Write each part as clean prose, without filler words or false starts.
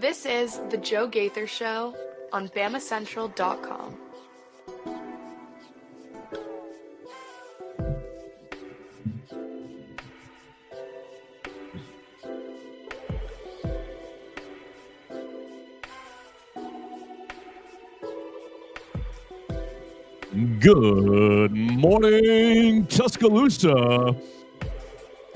This is The Joe Gaither Show on BamaCentral.com. Good morning, Tuscaloosa.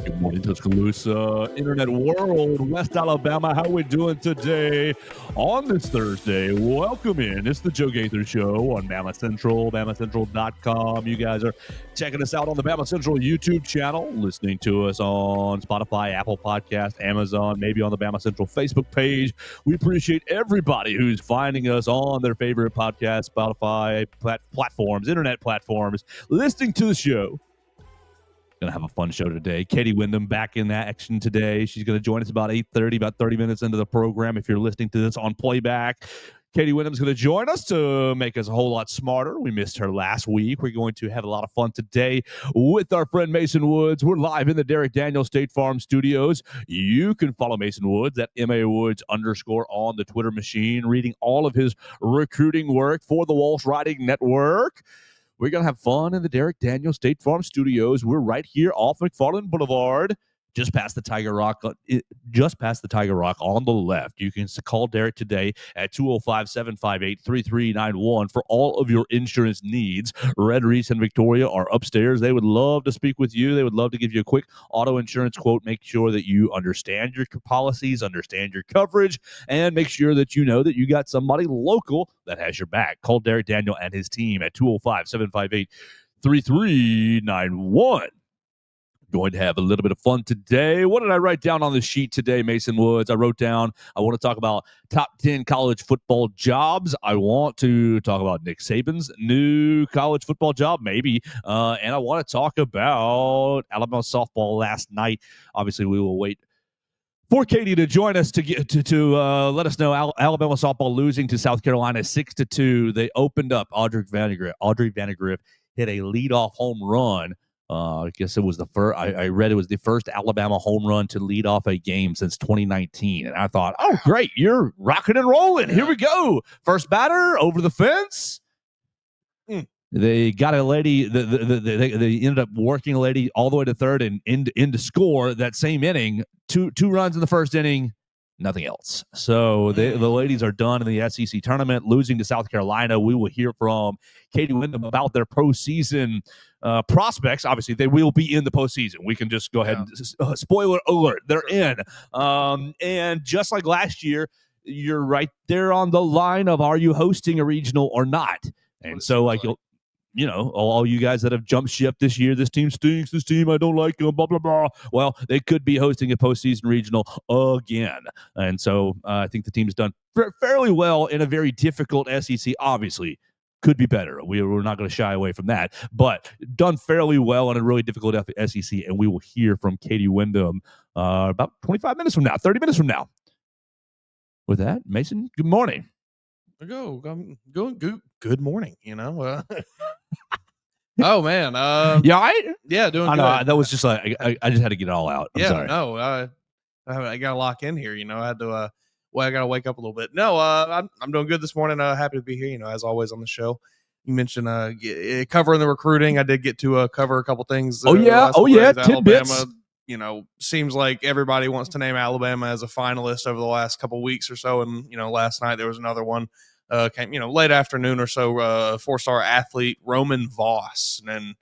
Good morning, Tuscaloosa, Internet world, West Alabama. How we doing today on this Thursday? Welcome in. It's the Joe Gaither Show on Bama Central, BamaCentral.com. You guys are checking us out on the Bama Central YouTube channel, listening to us on Spotify, Apple Podcast, Amazon, maybe on the Bama Central Facebook page. We appreciate everybody who's finding us on their favorite podcast, Spotify platforms, internet platforms, listening to the show. Gonna have a fun show today. Katie Windham back in action today. She's gonna join us about 8:30, about 30 minutes into the program. If you're listening to this on playback, Katie Windham's gonna join us to make us a whole lot smarter. We missed her last week. We're going to have a lot of fun today with our friend Mason Woods. We're live in the Derek Daniel State Farm Studios. You can follow Mason Woods at MAWoods_ on the Twitter machine, reading all of his recruiting work for the Walsh Riding Network. We're going to have fun in the Derek Daniel State Farm Studios. We're right here off McFarland Boulevard, just past the Tiger Rock on the left. You can call Derek today at 205-758-3391 for all of your insurance needs. Red Reese and Victoria are upstairs. They would love to speak with you. They would love to give you a quick auto insurance quote. Make sure that you understand your policies, understand your coverage, and make sure that you know that you got somebody local that has your back. Call Derek Daniel and his team at 205-758-3391. Going to have a little bit of fun today. What did I write down on the sheet today, Mason Woods? I wrote down, I want to talk about top 10 college football jobs. I want to talk about Nick Saban's new college football job, maybe. And I want to talk about Alabama softball last night. Obviously, we will wait for Katie to join us to let us know Alabama softball losing to South Carolina 6-2. They opened up. Audrey Vandergriff hit a leadoff home run. I guess it was the first. I read it was the first Alabama home run to lead off a game since 2019, and I thought, "Oh, great! You're rocking and rolling. Here we go. First batter over the fence." They got a lady. They ended up working a lady all the way to third and into score that same inning. Two runs in the first inning. Nothing else. So the ladies are done in the SEC tournament, losing to South Carolina. We will hear from Katie Windham about their postseason prospects. Obviously, they will be in the postseason. We can just go ahead and spoiler alert. They're in. And just like last year, you're right there on the line of are you hosting a regional or not? And so, like, you know, all you guys that have jumped ship this year, this team stinks, this team, I don't like them, blah, blah, blah. Well, they could be hosting a postseason regional again. And so I think the team's done fairly well in a very difficult SEC. Obviously, could be better. We're not going to shy away from that. But done fairly well in a really difficult SEC. And we will hear from Katie Windham about 25 minutes from now, 30 minutes from now. With that, Mason, good morning. I'm going good morning, you know. Oh man, you all right? Yeah, doing I good. know, that was just like I just had to get it all out. I'm sorry. No, I got to lock in here. You know, I had to. I got to wake up a little bit. No, I'm doing good this morning. Happy to be here. You know, as always on the show. You mentioned covering the recruiting. I did get to cover a couple things. Tidbits. Alabama, you know, seems like everybody wants to name Alabama as a finalist over the last couple weeks or so. And you know, last night there was another one. Came, you know, late afternoon or so, 4-star athlete Roman Voss, and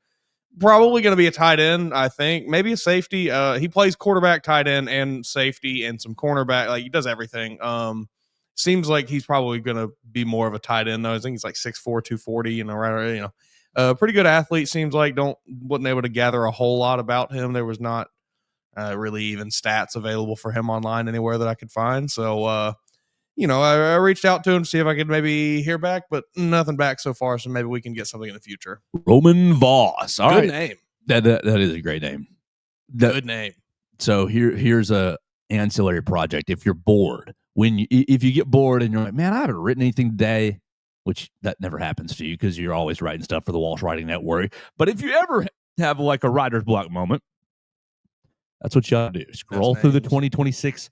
probably going to be a tight end, I think, maybe a safety. He plays quarterback, tight end, and safety, and some cornerback. Like, he does everything. Seems like he's probably going to be more of a tight end though. I think he's like 6'4", 240. You know, right? You know, pretty good athlete. Seems like wasn't able to gather a whole lot about him. There was not really even stats available for him online anywhere that I could find. So. You know, I reached out to him to see if I could maybe hear back, but nothing back so far. So maybe we can get something in the future. Roman Voss. All right. Good name. That is a great name. Good name. So here's a ancillary project. If you're bored, if you get bored and you're like, man, I haven't written anything today, which that never happens to you because you're always writing stuff for the Walsh Riding Network. But if you ever have like a writer's block moment, That's what you ought to do. Scroll through the 2026,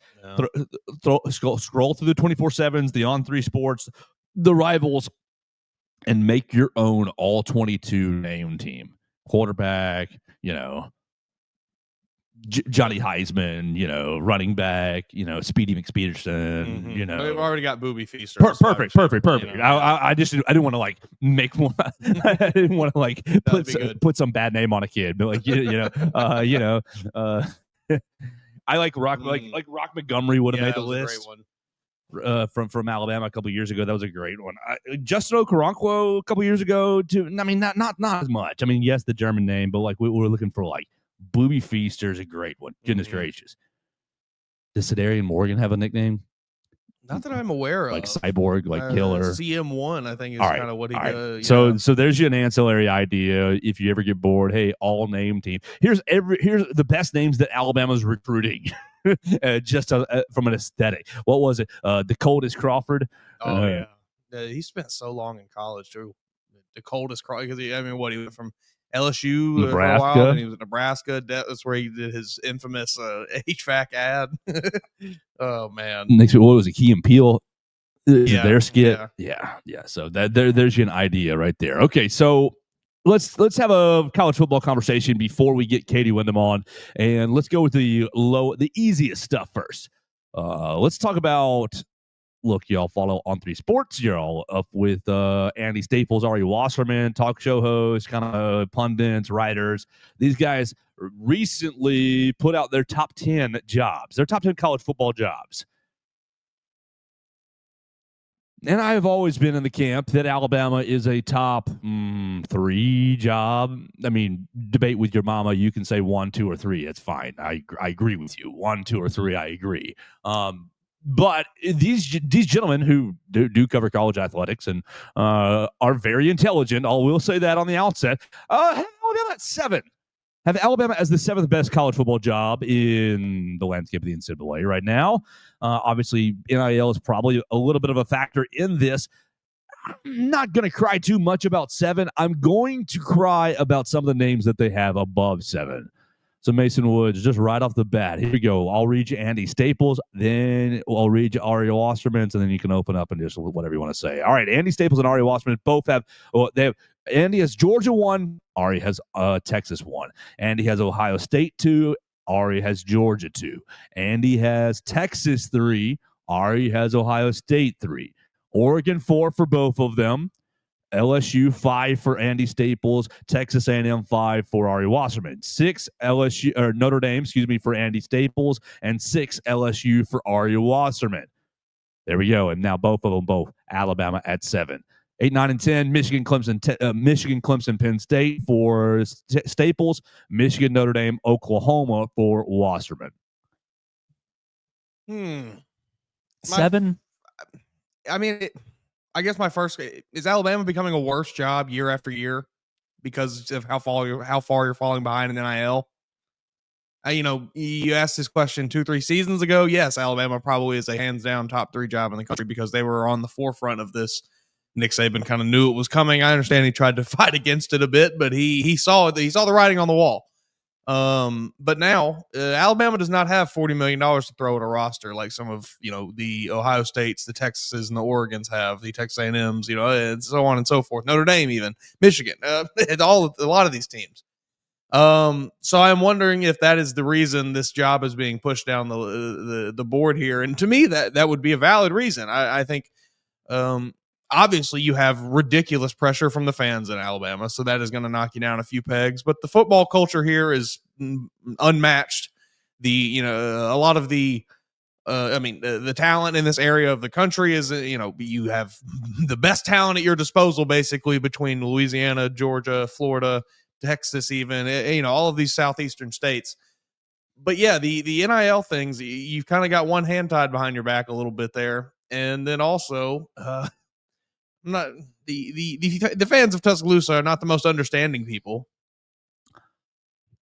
scroll through the 24/7s, the On3 Sports, the Rivals, and make your own all 22 name team. Quarterback, Johnny Heisman, running back, Speedy McPeterson, We've already got Booby Feaster. Perfect. I didn't want to make one. I didn't want to put some bad name on a kid, but I like Rock Rock Montgomery would have made the list. A great one. From Alabama a couple years ago. That was a great one. Justin Okoronkwo a couple years ago too. I mean, not as much. I mean, yes, the German name, but we were looking for Booby Feaster is a great one. Goodness gracious. Does Sedarian Morgan have a nickname? Not that I'm aware of. Like Cyborg, like Killer. CM1, I think, is kind of what he does. So there's an ancillary idea. If you ever get bored, hey, all name team. Here's the best names that Alabama's recruiting. Just from an aesthetic. What was it? The Coldest Crawford. Oh yeah, he spent so long in college too. The Coldest Crawford, because he went from LSU Nebraska. For a while, and he was at Nebraska. That's where he did his infamous HVAC ad. Oh man! Next, what was it? Key and Peele. Their skit. Yeah. So there's an idea right there. Okay, so let's have a college football conversation before we get Katie Windham on, and let's go with the easiest stuff first. Let's talk about. Look, y'all follow On3 Sports. You're all up with Andy Staples, Ari Wasserman, talk show hosts, kind of pundits, writers. These guys recently put out their top 10 jobs, their top 10 college football jobs. And I have always been in the camp that Alabama is a top 3 job. I mean, debate with your mama. You can say 1, 2, or 3. It's fine. I agree with you. 1, 2, or 3. I agree. But these gentlemen who do cover college athletics and are very intelligent, I will say that on the outset, have Alabama at 7. Have Alabama as the 7th best college football job in the landscape of the NCAA right now. Obviously, NIL is probably a little bit of a factor in this. I'm not going to cry too much about 7. I'm going to cry about some of the names that they have above 7. So Mason Woods, just right off the bat, here we go. I'll read you Andy Staples, then I'll read you Ari Wasserman, and then you can open up and just whatever you want to say. All right, Andy Staples and Ari Wasserman both have. Andy has Georgia 1, Ari has Texas 1. Andy has Ohio State 2, Ari has Georgia 2. Andy has Texas 3, Ari has Ohio State 3. Oregon 4 for both of them. LSU 5 for Andy Staples, Texas A&M 5 for Ari Wasserman, 6 LSU or Notre Dame, for Andy Staples, and 6 LSU for Ari Wasserman. There we go, and now both Alabama at 7, 8, 9, and 10. Michigan, Clemson, Penn State for Staples, Michigan, Notre Dame, Oklahoma for Wasserman. 7. I guess my first is Alabama becoming a worse job year after year because of how far you're falling behind in NIL. You asked this question 2-3 seasons ago. Yes, Alabama probably is a hands down top 3 job in the country because they were on the forefront of this. Nick Saban kind of knew it was coming. I understand he tried to fight against it a bit, but he saw the writing on the wall. But now Alabama does not have $40 million to throw at a roster like some of the Ohio States, the Texases, and the Oregons have, the Texas A&Ms, and so on and so forth. Notre Dame, even Michigan, a lot of these teams. So I'm wondering if that is the reason this job is being pushed down the board here, and to me that would be a valid reason. I think. Obviously, you have ridiculous pressure from the fans in Alabama, so that is going to knock you down a few pegs. But the football culture here is unmatched. A lot of the talent in this area of the country is, you have the best talent at your disposal, basically, between Louisiana, Georgia, Florida, Texas, even, all of these southeastern states. But yeah, the NIL things, you've kind of got one hand tied behind your back a little bit there. And then also, not the fans of Tuscaloosa are not the most understanding people.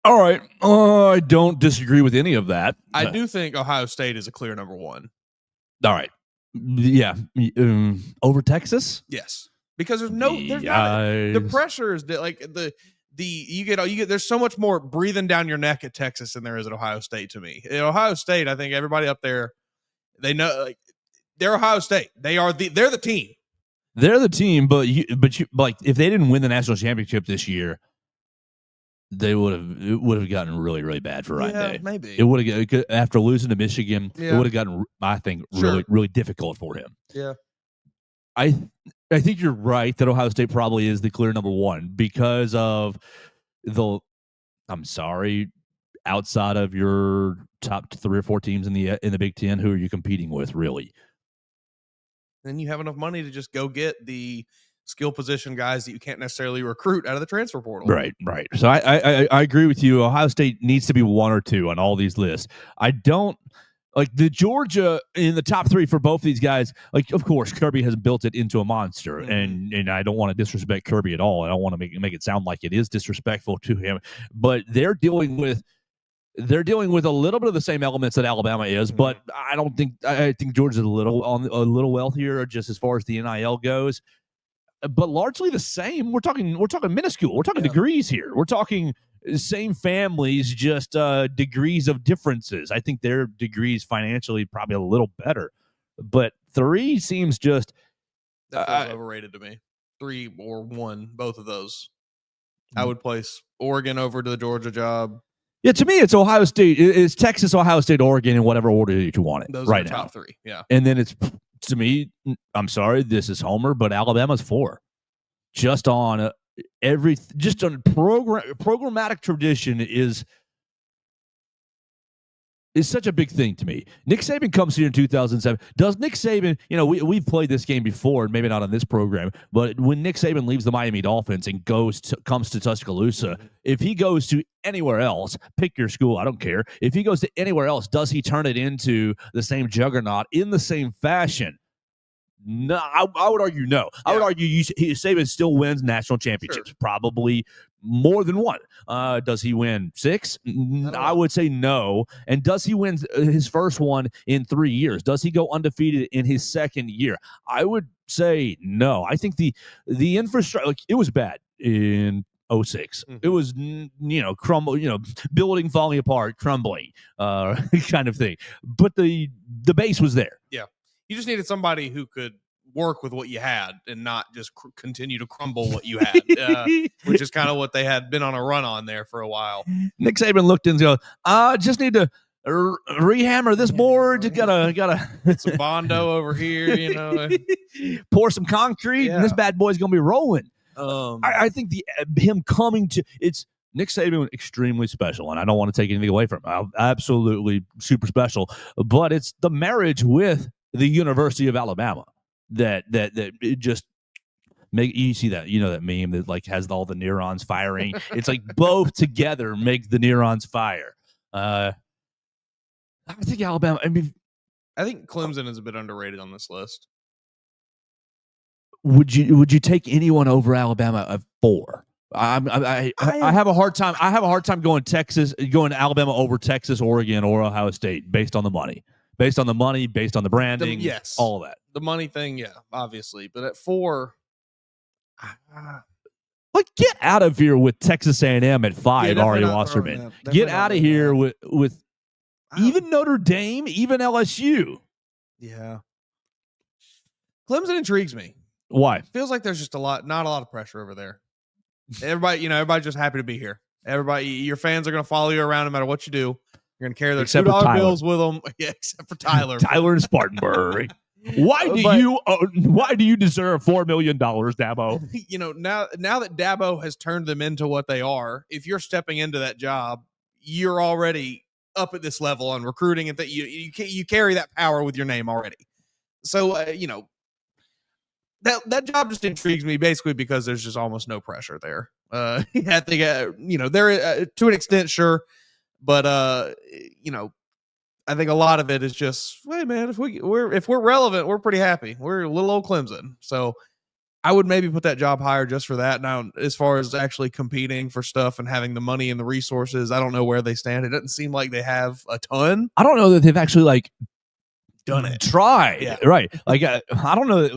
All right. I don't disagree with any of that. I do think Ohio State is a clear number 1. All right. Yeah. Over Texas? Yes. Because the pressure is like you get there's so much more breathing down your neck at Texas than there is at Ohio State to me. At Ohio State, I think everybody up there, they know, like, they're Ohio State. They're the team. They're the team, but you like, if they didn't win the national championship this year, it would have gotten really, really bad for Ryan Day. Maybe it would have, after losing to Michigan, Yeah. it would have gotten, I think, really, really difficult for him. Yeah. I think you're right that Ohio State probably is the clear number one because of I'm sorry, outside of your top 3 or 4 teams in the Big Ten, who are you competing with, really? Then you have enough money to just go get the skill position guys that you can't necessarily recruit out of the transfer portal. Right. So I agree with you. Ohio State needs to be 1 or 2 on all these lists. I don't like the Georgia in the top 3 for both these guys. Like, of course, Kirby has built it into a monster, and I don't want to disrespect Kirby at all. I don't want to make it sound like it is disrespectful to him, but they're dealing with a little bit of the same elements that Alabama is, but I think Georgia's a little wealthier just as far as the NIL goes, but largely the same. We're talking minuscule. We're talking degrees here. We're talking same families, just degrees of differences. I think their degrees financially probably a little better, but 3 seems just overrated to me. 3 or 1, both of those. I would place Oregon over to the Georgia job. Yeah, to me, it's Ohio State. It's Texas, Ohio State, Oregon, in whatever order you want it. Those right are the now. top 3. Yeah, and then it's, to me, I'm sorry, this is Homer, but Alabama's 4, just on programmatic tradition is such a big thing to me. Nick Saban comes here in 2007. Does Nick Saban, we've played this game before, maybe not on this program, but when Nick Saban leaves the Miami Dolphins and comes to Tuscaloosa, if he goes to anywhere else, pick your school, I don't care. If he goes to anywhere else, does he turn it into the same juggernaut in the same fashion? No, I would argue no. Yeah. I would argue Saban still wins national championships, probably more than 1. Does he win 6? I would say no. And does he win his first one in 3 years? Does he go undefeated in his second year? I would say no. I think the infrastructure, it was bad in 06. It was, crumble, building falling apart, crumbling, kind of thing. But the base was there. Yeah. You just needed somebody who could work with what you had and not just continue to crumble what you had, which is kind of what they had been on a run on there for a while. Nick Saban looked and goes, just need to rehammer this board. You gotta get some Bondo over here, pour some concrete, and this bad boy's gonna be rolling. I think him coming to it's Nick Saban extremely special, and I don't want to take anything away from him. Absolutely super special, but it's the marriage with the University of Alabama that it just make you see that that meme that like has all the neurons firing. It's like both together make the neurons fire. I think Alabama. I think Clemson is a bit underrated on this list. Would you take anyone over Alabama at 4? I have a hard time. I have a hard time going Alabama over Texas, Oregon, or Ohio State based on the money. Based on the money, based on the branding, all of that. The money thing, obviously. But at 4, get out of here with Texas A&M at 5, Ari Wasserman. Get out of here with even Notre Dame, even LSU. Yeah. Clemson intrigues me. Why? Feels like there's just not a lot of pressure over there. Everybody's just happy to be here. Your fans are going to follow you around no matter what you do. You're going to carry their $2 bills with them. Yeah, except for Tyler. Tyler in Spartanburg. Why do you deserve $4 million, Dabo? Now that Dabo has turned them into what they are, if you're stepping into that job, you're already up at this level on recruiting, and that you carry that power with your name already. So that job just intrigues me basically because there's just almost no pressure there. I think there to an extent, sure. But I think a lot of it is just, hey man, if we're relevant, we're pretty happy. We're a little old Clemson, so I would maybe put that job higher just for that. Now, as far as actually competing for stuff and having the money and the resources, I don't know where they stand. It doesn't seem like they have a ton. I don't know that they've actually done it, tried, right? I don't know.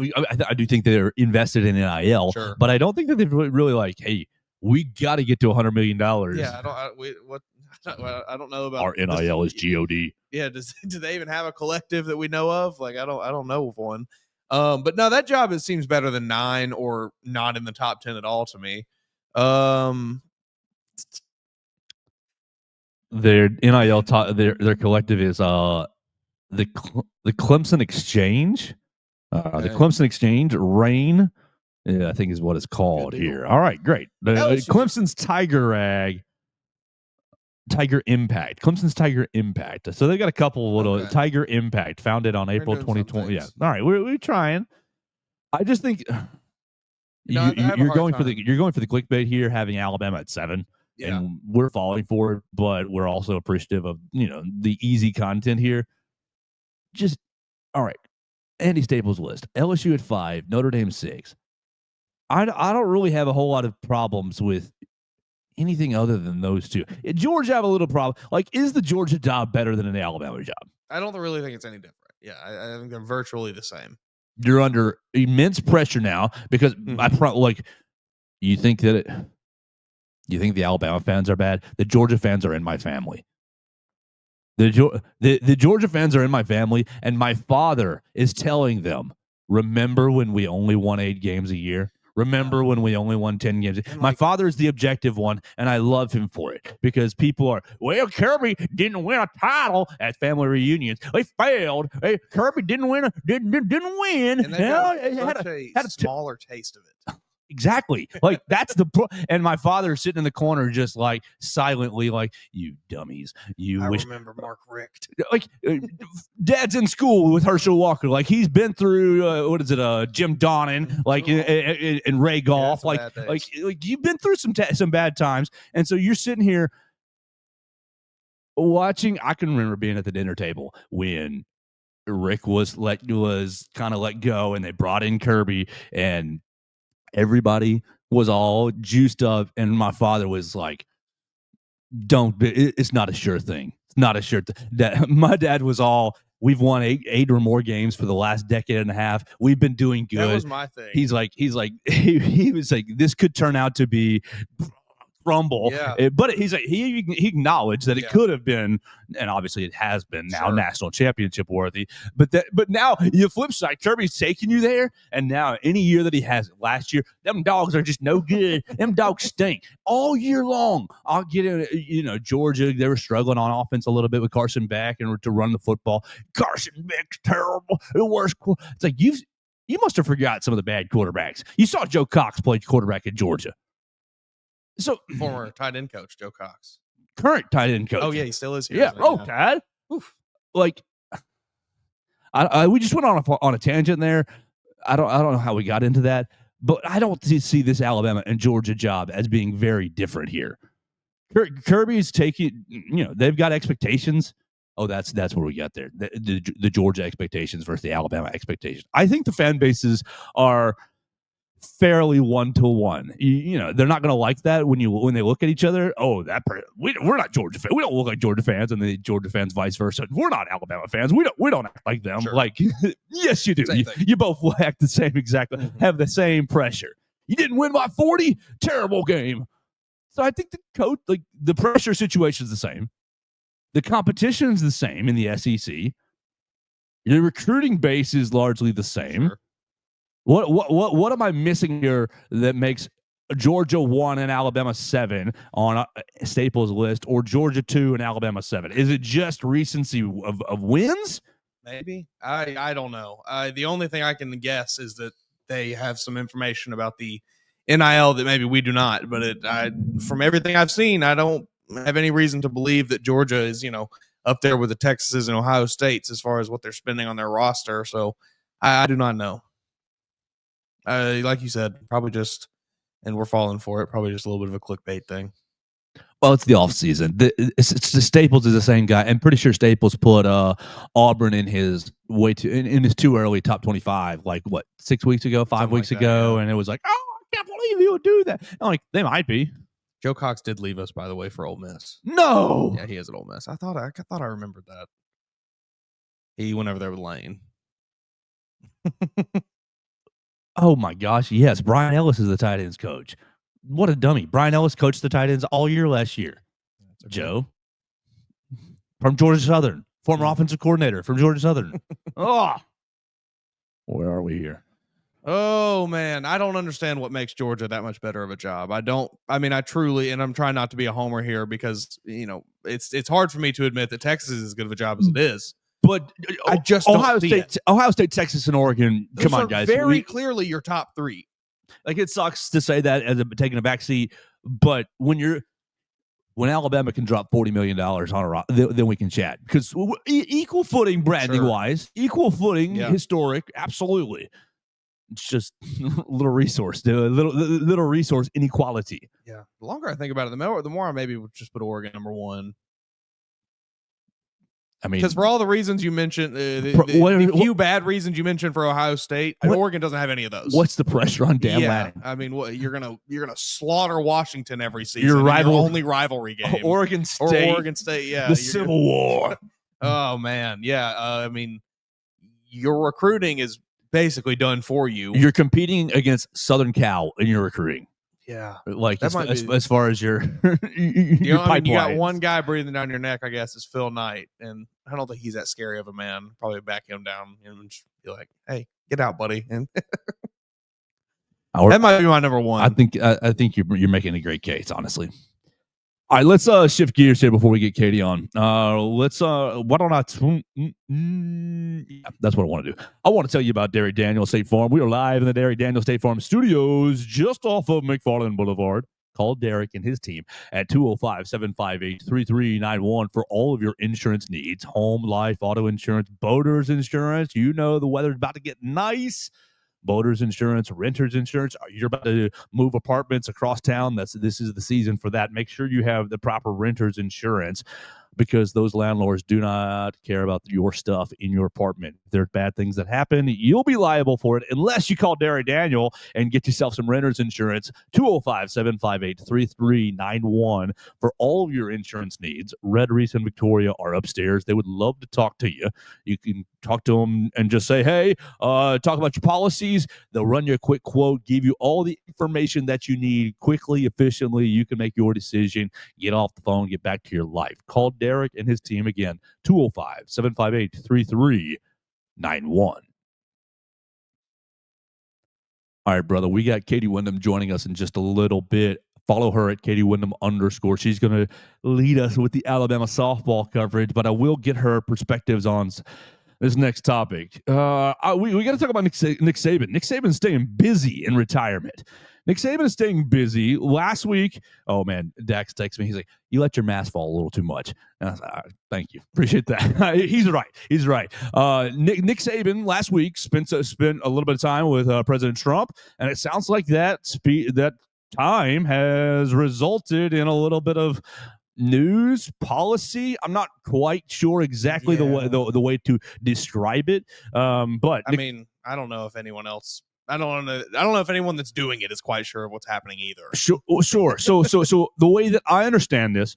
I do think they're invested in NIL, sure. But I don't think that they've really hey, We got to get to $100 million. Yeah, I don't know about Our NIL is God. Yeah, do they even have a collective that we know of? Like I don't know of one. But no, that job it seems better than 9 or not in the top 10 at all to me. Their NIL their collective is the Clemson Exchange. The Clemson Exchange, Rain, I think is what it's called here. All right, great. Clemson's Tiger Impact. Clemson's Tiger Impact. So they got a couple of little Tiger Impact founded on April 2020. Yeah. All right, we're trying. I just think you're going for the clickbait here, having Alabama at 7. Yeah. And we're falling for it, but we're also appreciative of the easy content here. Just all right. Andy Staples list: LSU at 5, Notre Dame 6. I don't really have a whole lot of problems with anything other than those two. Georgia have a little problem. Like, is the Georgia job better than an Alabama job? I don't really think it's any different. Yeah, I think they're virtually the same. You're under immense pressure now because you think the Alabama fans are bad? The Georgia fans are in my family. The Georgia fans are in my family, and my father is telling them, remember when we only won 8 games a year? Remember when we only won 10 games? My father is the objective one, and I love him for it because people are, Kirby didn't win a title at family reunions. They failed. Kirby didn't win. Didn't win. And they had a smaller taste of it. Exactly. Like that's and my father sitting in the corner just like silently like, you dummies. I remember Mark Richt. Like Dad's in school with Herschel Walker. Like he's been through Jim Donnan, like in Ray Golf. Yeah, like you've been through some bad times. And so you're sitting here watching. I can remember being at the dinner table when Rick was kind of let go and they brought in Kirby and everybody was all juiced up, and my father was like, it's not a sure thing. It's not a sure thing. My dad was all, we've won 8 or more games for the last decade and a half. We've been doing good. That was my thing. He was like, this could turn out to be crumble. Yeah. But he's like, he acknowledged that it could have been, and obviously it has been now national championship worthy. But now the flip side, Kirby's taking you there, and now any year that he has it, last year, them dogs are just no good. Them dogs stink all year long. I'll get it. Georgia, they were struggling on offense a little bit with Carson Beck and to run the football. Carson Beck's terrible. The worst. It's like you must have forgot some of the bad quarterbacks. You saw Joe Cox play quarterback at Georgia. So former tight end coach Joe Cox, current tight end coach. Oh yeah, he still is here. Yeah. Dad. Oof. Like, we just went on a tangent there. I don't know how we got into that, but I don't see this Alabama and Georgia job as being very different here. Kirby's taking. They've got expectations. Oh, that's where we got there. The Georgia expectations versus the Alabama expectations. I think the fan bases are fairly 1-to-1. They're not going to like that when they look at each other. Oh, we're not Georgia fans. We don't look like Georgia fans, and the Georgia fans vice versa. We're not Alabama fans. We don't act like them. Sure. Like, yes, you do. You both act the same exactly. Mm-hmm. Have the same pressure. You didn't win by 40. Terrible game. So I think the coach, like the pressure situation is the same. The competition is the same in the SEC. The recruiting base is largely the same. Sure. What am I missing here that makes Georgia 1 and Alabama 7 on Staples' list, or Georgia 2 and Alabama 7? Is it just recency of wins? Maybe. I don't know. The only thing I can guess is that they have some information about the NIL that maybe we do not. But from everything I've seen, I don't have any reason to believe that Georgia is up there with the Texases and Ohio States as far as what they're spending on their roster. So I do not know. Like you said, probably just, and we're falling for it, probably just a little bit of a clickbait thing. Well, it's the off season. The Staples is the same guy. I'm pretty sure Staples put Auburn in his in his too early top 25, like what, 6 weeks ago, 5 weeks ago, and it was like, oh, I can't believe you would do that. I'm like, they might be. Joe Cox did leave us, by the way, for Ole Miss. No. Yeah, he is at Ole Miss. I thought I remembered that. He went over there with Lane. Oh my gosh, yes. Brian Ellis is the tight ends coach. What a dummy. Brian Ellis coached the tight ends all year last year. Okay. Joe from Georgia Southern, former offensive coordinator from Georgia Southern. Where are we here? Oh man, I don't understand what makes Georgia that much better of a job. I truly, and I'm trying not to be a homer here because it's hard for me to admit that Texas is as good of a job as it is. But I just Ohio don't see State, it. Ohio State, Texas, and Oregon. Those Come on, are guys. Very clearly your top three. Like, it sucks to say that as taking a backseat, but when Alabama can drop $40 million on a rock, then we can chat, because equal footing branding wise, equal footing, historic, absolutely. It's just little resource inequality. Yeah. The longer I think about it, the more I maybe would just put Oregon number one. I mean, because for all the reasons you mentioned, the few bad reasons you mentioned for Ohio State, Oregon doesn't have any of those. What's the pressure on Dan Lanning? I mean, you're gonna slaughter Washington every season. Your only rivalry game, Oregon State. Yeah, the Civil War. Oh man, yeah. I mean, your recruiting is basically done for you. You're competing against Southern Cal in your recruiting. Yeah, like as far as your you got one guy breathing down your neck, I guess, is Phil Knight, and I don't think he's that scary of a man. Probably back him down and just be like, "Hey, get out, buddy." And that might be my number one. I think you're making a great case, honestly. All right, let's shift gears here before we get Katie on. Why don't I? That's what I want to do. I want to tell you about Derek Daniel State Farm. We are live in the Derek Daniel State Farm studios just off of McFarland Boulevard. Call Derek and his team at 205-758-3391 for all of your insurance needs. Home, life, auto insurance, boaters insurance. You know the weather's about to get nice. Boaters insurance, renters insurance. You're about to move apartments across town. This is the season for that. Make sure you have the proper renters insurance, because those landlords do not care about your stuff in your apartment. If there are bad things that happen, you'll be liable for it unless you call Derek Daniel and get yourself some renters insurance. 205-758-3391 for all of your insurance needs. Red, Reese, and Victoria are upstairs. They would love to talk to you. You can talk to them and just say, hey, talk about your policies. They'll run you a quick quote, give you all the information that you need quickly, efficiently. You can make your decision, get off the phone, get back to your life. Call Derek and his team again, 205-758-3391. All right, brother, we got Katie Windham joining us in just a little bit. Follow her at Katie Windham _. She's going to lead us with the Alabama softball coverage, but I will get her perspectives on this next topic. We got to talk about Nick Saban. Nick Saban's staying busy in retirement. Nick Saban is staying busy. Last week, oh man, Dax texts me. He's like, "You let your mask fall a little too much." And I was like, "Thank you, appreciate that." He's right. Nick Saban last week spent a little bit of time with President Trump, and it sounds like that time has resulted in a little bit of news policy. I'm not quite sure exactly the way to describe it. But I mean, I don't know if anyone else. I don't know if anyone that's doing it is quite sure of what's happening either. Sure. So the way that I understand this,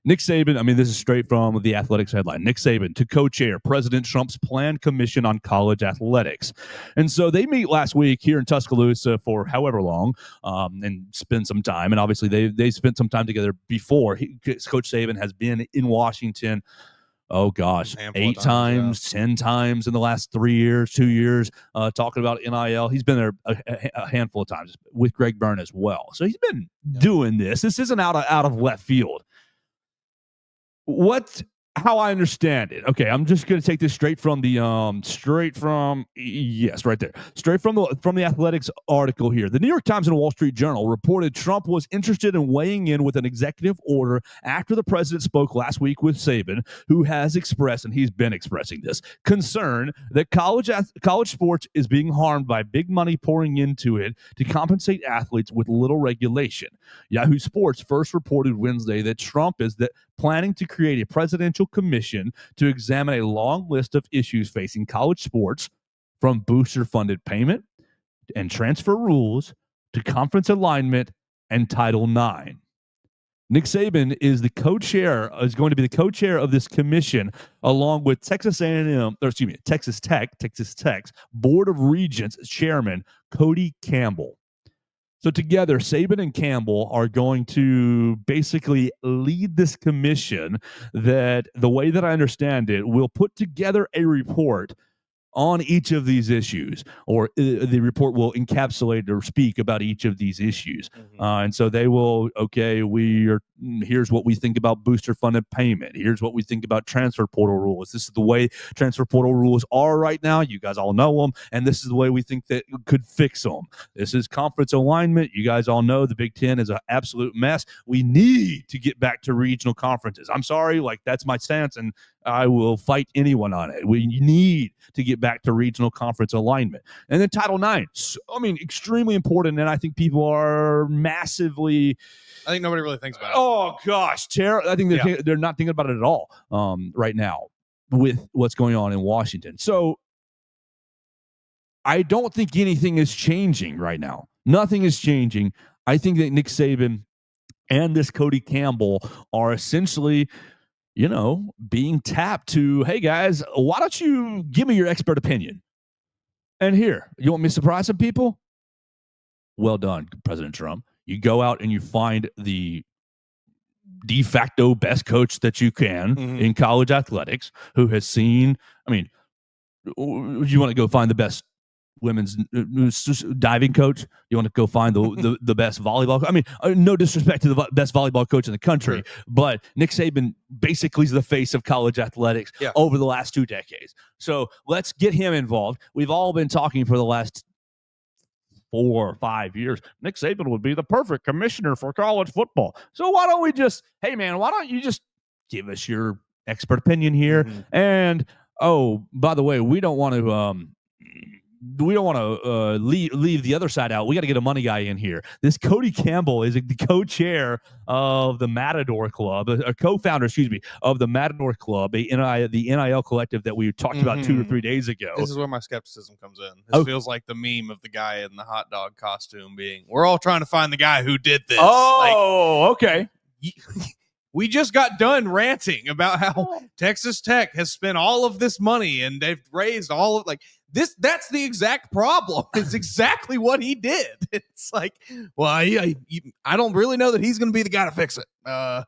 Nick Saban, I mean, this is straight from the Athletics headline. Nick Saban to co-chair President Trump's planned commission on college athletics. And so they meet last week here in Tuscaloosa for however long, and spend some time. And obviously they spent some time together before. Coach Saban has been in Washington, oh gosh, 8 times, 10 times in the last 2 years, talking about NIL. He's been there a handful of times with Greg Byrne as well. So he's been doing this. This isn't out of left field. How I understand it. Okay, I'm just going to take this straight from the Athletics article here. The New York Times and Wall Street Journal reported Trump was interested in weighing in with an executive order after the president spoke last week with Saban, who has expressed, and he's been expressing this, concern that college sports is being harmed by big money pouring into it to compensate athletes with little regulation. Yahoo Sports first reported Wednesday that Trump is planning to create a presidential commission to examine a long list of issues facing college sports, from booster-funded payment and transfer rules to conference alignment and Title IX. Nick Saban is going to be the co-chair of this commission, along with Texas Tech's Board of Regents chairman Cody Campbell. So together, Saban and Campbell are going to basically lead this commission that, the way that I understand it, will put together a report on each of these issues, or the report will encapsulate or speak about each of these issues. And so they will, okay, here's what we think about booster funded payment. Here's what we think about transfer portal rules. This is the way transfer portal rules are right now. You guys all know them. And this is the way we think that could fix them. This is conference alignment. You guys all know the Big Ten is an absolute mess. We need to get back to regional conferences. I'm sorry, like, that's my stance, and I will fight anyone on it. We need to get back to regional conference alignment. And then Title IX, extremely important, and I think people are massively... I think nobody really thinks about it. Oh, gosh, I think they're not thinking about it at all right now with what's going on in Washington. So I don't think anything is changing right now. Nothing is changing. I think that Nick Saban and this Cody Campbell are essentially, being tapped to, hey, guys, why don't you give me your expert opinion? And here, you want me to surprise some people? Well done, President Trump. You go out and you find the de facto best coach that you can in college athletics, who has seen, you want to go find the best women's diving coach? You want to go find the best volleyball? No disrespect to the best volleyball coach in the country, but Nick Saban basically is the face of college athletics over the last 2 decades. So let's get him involved. We've all been talking for the last 4 or 5 years. Nick Saban would be the perfect commissioner for college football. So why don't you just give us your expert opinion here? And by the way, we don't want to leave the other side out. We got to get a money guy in here. This Cody Campbell is the co-chair of the Matador Club, a co-founder, of the Matador Club, the NIL collective that we talked about 2 or 3 days ago. This is where my skepticism comes in. This feels like the meme of the guy in the hot dog costume being, we're all trying to find the guy who did this. Okay. We just got done ranting about how Texas Tech has spent all of this money and they've raised all of this. That's the exact problem. It's exactly what he did. It's like, well, I don't really know that he's going to be the guy to fix it. I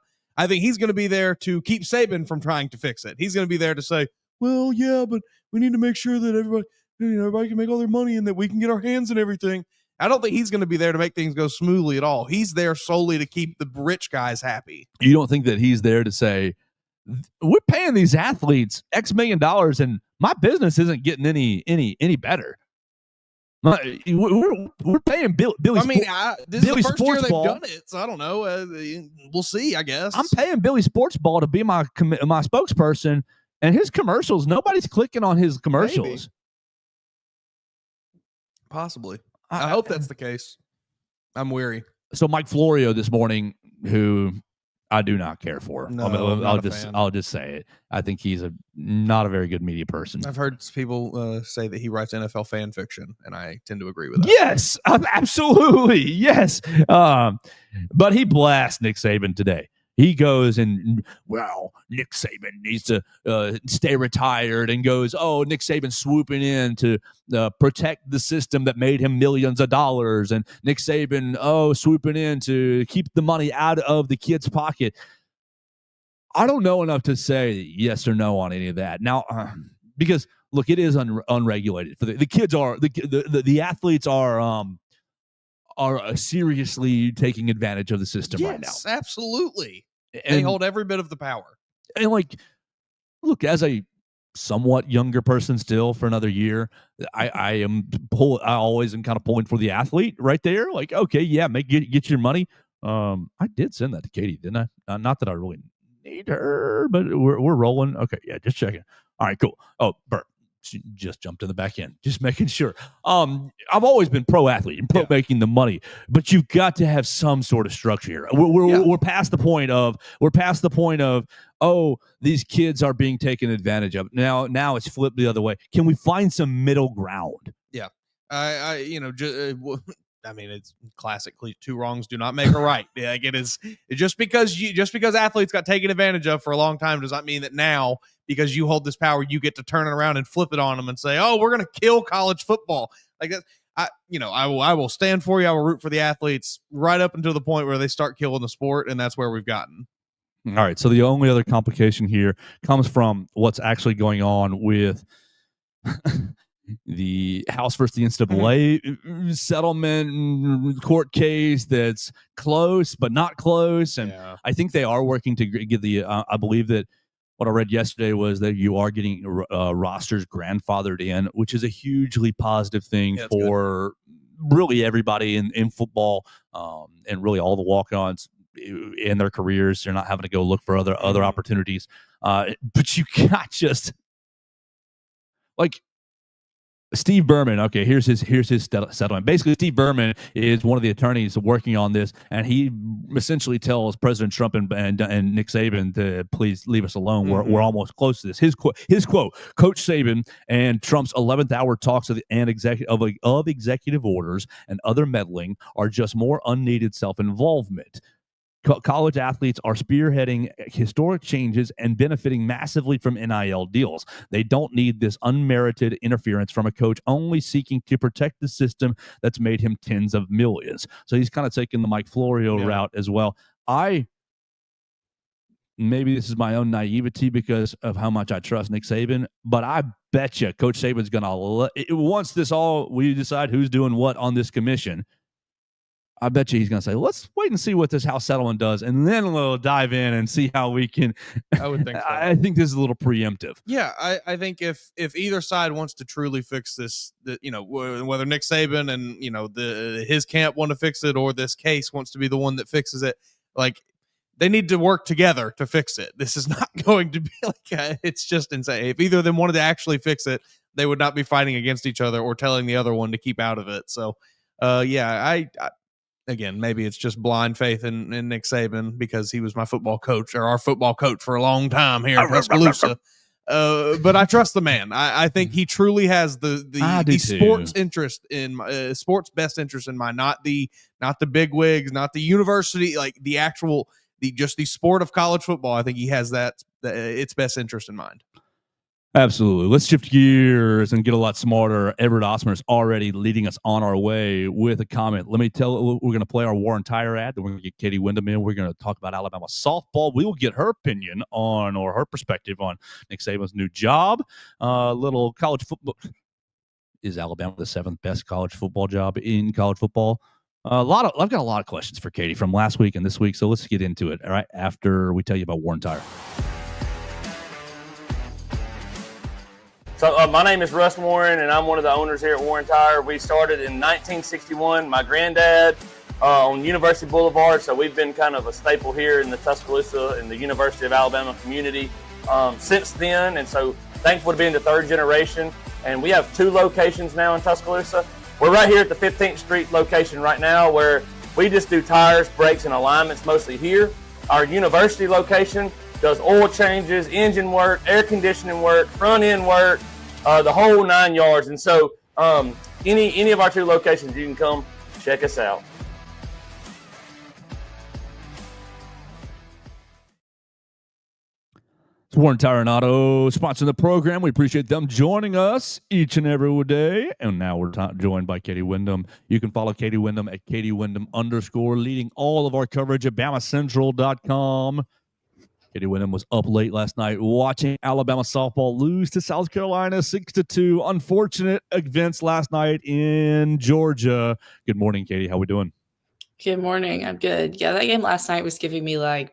think he's going to be there to keep Saban from trying to fix it. He's going to be there to say, well, yeah, but we need to make sure that everybody can make all their money and that we can get our hands in everything. I don't think he's going to be there to make things go smoothly at all. He's there solely to keep the rich guys happy. You don't think that he's there to say, we're paying these athletes X million dollars and my business isn't getting any better? We're paying Billy. This is the first year they've done it, so I don't know. We'll see, I guess. I'm paying Billy Sports Ball to be my spokesperson, and his commercials, nobody's clicking on his commercials. Maybe. Possibly. I hope that's the case. I'm weary. So Mike Florio this morning, who I do not care for. No, I'll just say it. I think he's not a very good media person. I've heard people say that he writes NFL fan fiction, and I tend to agree with that. Yes, absolutely. Yes. But he blasts Nick Saban today. He goes and, Nick Saban needs to stay retired, and goes, Nick Saban swooping in to protect the system that made him millions of dollars. And Nick Saban, swooping in to keep the money out of the kid's pocket. I don't know enough to say yes or no on any of that. Now, because, look, it is unregulated. For the kids are, the athletes are seriously taking advantage of the system right now. Yes, absolutely. They hold every bit of the power. And look, as a somewhat younger person still for another year, I always am kind of pulling for the athlete right there. Like, okay, yeah, get your money. I did send that to Katie, didn't I? Not that I really need her, but we're rolling. Okay, yeah, just checking. All right, cool. Oh, Bert. She just jumped in the back end, just making sure. I've always been pro athlete and pro making the money, but you've got to have some sort of structure here. We're past the point of these kids are being taken advantage of. Now it's flipped the other way. Can we find some middle ground? Yeah, it's classically 2 wrongs do not make a right. Like, it is just because athletes got taken advantage of for a long time does not mean that now, because you hold this power, you get to turn it around and flip it on them and say, we're going to kill college football. Like that. I will stand for you. I will root for the athletes right up until the point where they start killing the sport, and that's where we've gotten. All right. So the only other complication here comes from what's actually going on with the House versus the NCAA settlement court case that's close but not close, and I think they are working to get the. I believe that what I read yesterday was that you are getting rosters grandfathered in, which is a hugely positive thing for really everybody in football, and really all the walk-ons in their careers. They're not having to go look for other opportunities. But you got just like Steve Berman. Okay, here's his settlement. Basically, Steve Berman is one of the attorneys working on this, and he essentially tells President Trump and Nick Saban to please leave us alone. We're almost close to this. His quote: Coach Saban and Trump's 11th hour talks of executive orders and other meddling are just more unneeded self-involvement. College athletes are spearheading historic changes and benefiting massively from NIL deals. They don't need this unmerited interference from a coach only seeking to protect the system that's made him tens of millions. So he's kind of taking the Mike Florio route as well. Maybe this is my own naivety because of how much I trust Nick Saban, but I bet you Coach Saban's going to, once we decide who's doing what on this commission, I bet you he's going to say, let's wait and see what this House settlement does, and then we'll dive in and see how we can. I would think so. I think this is a little preemptive. Yeah, I think if either side wants to truly fix this, whether Nick Saban and, his camp want to fix it or this case wants to be the one that fixes it, like, they need to work together to fix it. This is not going to be like, it's just insane. If either of them wanted to actually fix it, they would not be fighting against each other or telling the other one to keep out of it. So, again, maybe it's just blind faith in Nick Saban because he was my football coach or our football coach for a long time here in Tuscaloosa. But I trust the man. I think he truly has the sports interest in sports best interest in mind, not the big wigs, not the university, like the actual the sport of college football. I think he has its best interest in mind. Absolutely. Let's shift gears and get a lot smarter. Everett Osmer is already leading us on our way with a comment. Let me tell we're going to play our Warren Tire ad. Then we're going to get Katie Windham in. We're going to talk about Alabama softball. We will get her opinion on, or her perspective on, Nick Saban's new job. Little college football. Is Alabama the 7th best college football job in college football? I've got a lot of questions for Katie from last week and this week. So let's get into it. All right. After we tell you about Warren Tire. So my name is Russ Warren, and I'm one of the owners here at Warren Tire. We started in 1961. My granddad on University Boulevard, so we've been kind of a staple here in the Tuscaloosa and the University of Alabama community since then. And so thankful to be in the 3rd generation. And we have 2 locations now in Tuscaloosa. We're right here at the 15th Street location right now where we just do tires, brakes, and alignments mostly here. Our university location does oil changes, engine work, air conditioning work, front end work, the whole 9 yards. And so any of our 2 locations, you can come check us out. It's Warren Tire and Auto sponsoring the program. We appreciate them joining us each and every day. And now we're joined by Katie Windham. You can follow Katie Windham at Katie Windham _, leading all of our coverage at BamaCentral.com. Katie Windham was up late last night watching Alabama softball lose to South Carolina 6-2. Unfortunate events last night in Georgia. Good morning, Katie. How we doing? Good morning. I'm good. Yeah, that game last night was giving me like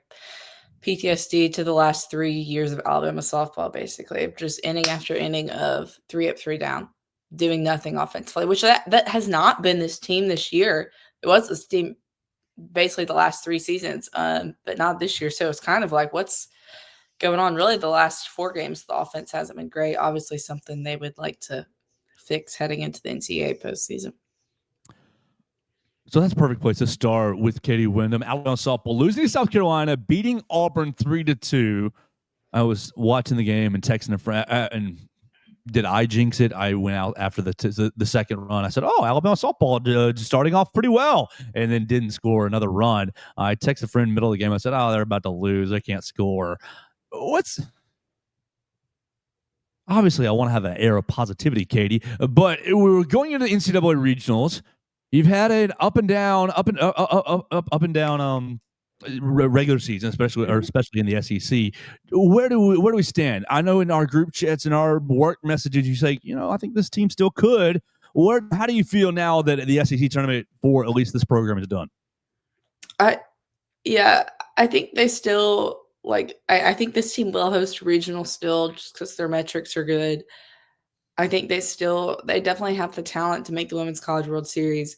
PTSD to the last 3 years of Alabama softball, basically. Just inning after inning of 3 up, 3 down, doing nothing offensively, which that has not been this team this year. It was this team basically the last 3 seasons, but not this year. So it's kind of like what's going on. Really, the last 4 games, the offense hasn't been great. Obviously, something they would like to fix heading into the NCAA postseason. So that's a perfect place to start with Katie Windham. Alabama softball losing to South Carolina, beating Auburn 3-2. I was watching the game and texting a friend, and did I jinx it? I went out after the second run. I said, "Oh, Alabama softball starting off pretty well," and then didn't score another run. I texted a friend in the middle of the game. I said, "Oh, they're about to lose. They can't score." obviously I want to have an air of positivity, Katie, but we were going into NCAA regionals. You've had an up and down, up and down regular season, especially in the SEC. Where do we stand? I know in our group chats and our work messages, you say, I think this team still could. How do you feel now that the SEC tournament for at least this program is done? I think they still I think this team will host regional still just because their metrics are good. I think they definitely have the talent to make the Women's College World Series.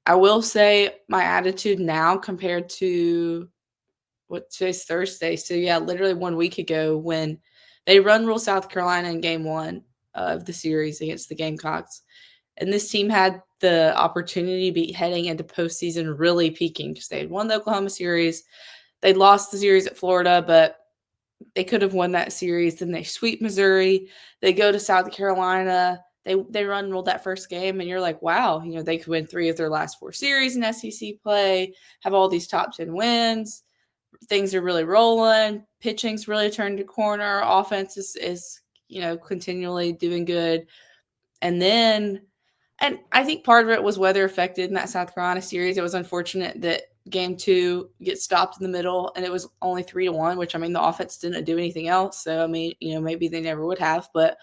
I will say my attitude now compared to today's Thursday. So yeah, literally 1 week ago when they ruled South Carolina in game 1 of the series against the Gamecocks. And this team had the opportunity to be heading into postseason really peaking because they had won the Oklahoma series. They lost the series at Florida, but they could have won that series. Then they sweep Missouri. They go to South Carolina. They ruled that first game, and you're like, wow, they could win 3 of their last 4 series in SEC play, have all these top 10 wins. Things are really rolling. Pitching's really turned a corner. Offense is continually doing good. And I think part of it was weather affected in that South Carolina series. It was unfortunate that game 2 gets stopped in the middle and it was only 3-1, which the offense didn't do anything else. So, maybe they never would have, but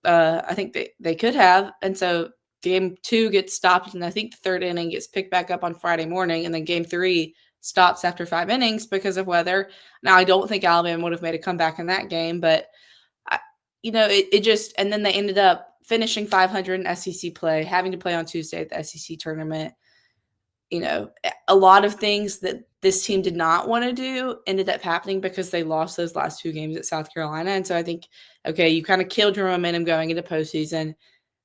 I think they could have. And so game 2 gets stopped and I think the 3rd inning gets picked back up on Friday morning. And then game 3 stops after 5 innings because of weather. Now, I don't think Alabama would have made a comeback in that game, but it just, and then they ended up finishing 500 in SEC play, having to play on Tuesday at the SEC tournament. A lot of things that this team did not want to do ended up happening because they lost those last 2 games at South Carolina. And so I think, okay, you kind of killed your momentum going into postseason.